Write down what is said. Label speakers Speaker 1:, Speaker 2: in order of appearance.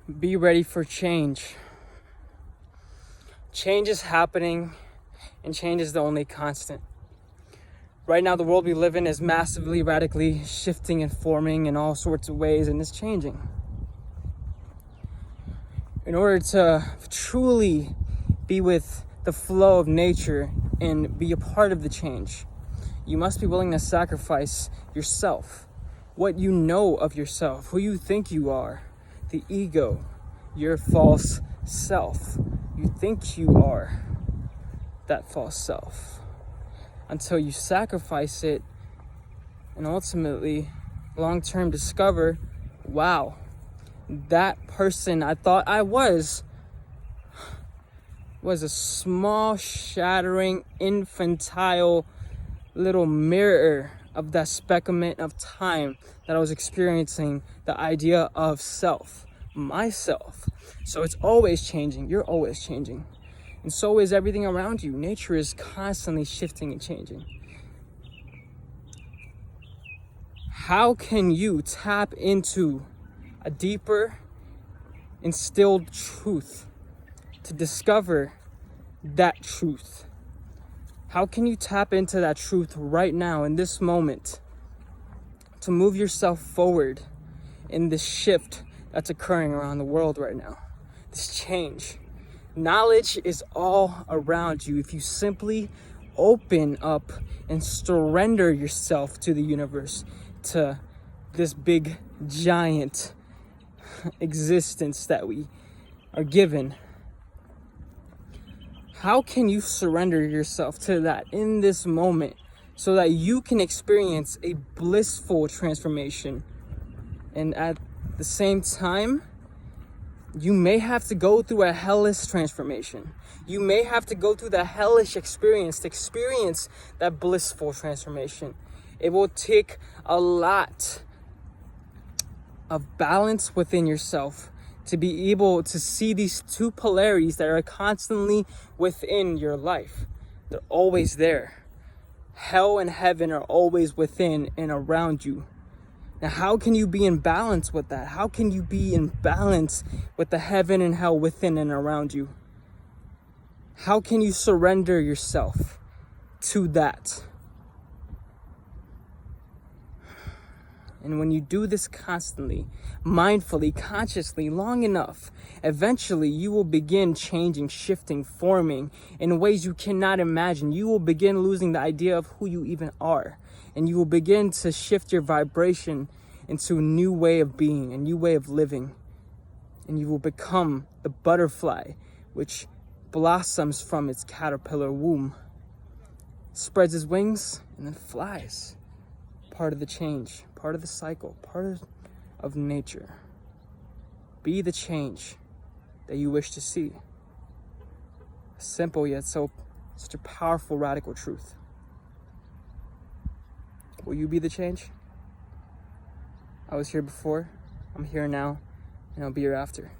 Speaker 1: Be ready for change. Change is happening, and change is the only constant. Right now, the world we live in is massively, radically shifting and forming in all sorts of ways, and it's changing. In order to truly be with the flow of nature and be a part of the change, you must be willing to sacrifice yourself, what you know of yourself, who you think you are, the ego, your false self. You think you are that false self until you sacrifice it and ultimately long-term discover, wow, that person I thought I was a small, shattering, infantile little mirror of that specklement of time that I was experiencing, the idea of self, myself. So it's always changing. You're always changing. And so is everything around you. Nature is constantly shifting and changing. How can you tap into a deeper instilled truth to discover that truth? How can you tap into that truth right now in this moment to move yourself forward in this shift that's occurring around the world right now? This change. Knowledge is all around you if you simply open up and surrender yourself to the universe, to this big giant existence that we are given. How can you surrender yourself to that in this moment so that you can experience a blissful transformation? And at the same time, you may have to go through a hellish transformation. You may have to go through the hellish experience to experience that blissful transformation. It will take a lot of balance within yourself to be able to see these two polarities that are constantly within your life. They're always there. Hell and heaven are always within and around you. Now, how can you be in balance with that? How can you be in balance with the heaven and hell within and around you? How can you surrender yourself to that? And when you do this constantly, mindfully, consciously, long enough, eventually you will begin changing, shifting, forming in ways you cannot imagine. You will begin losing the idea of who you even are. And you will begin to shift your vibration into a new way of being, a new way of living. And you will become the butterfly which blossoms from its caterpillar womb, spreads its wings, and then flies. Part of the change, part of the cycle, part of nature. Be the change that you wish to see. Simple yet such a powerful, radical truth. Will you be the change? I was here before, I'm here now, and I'll be here after.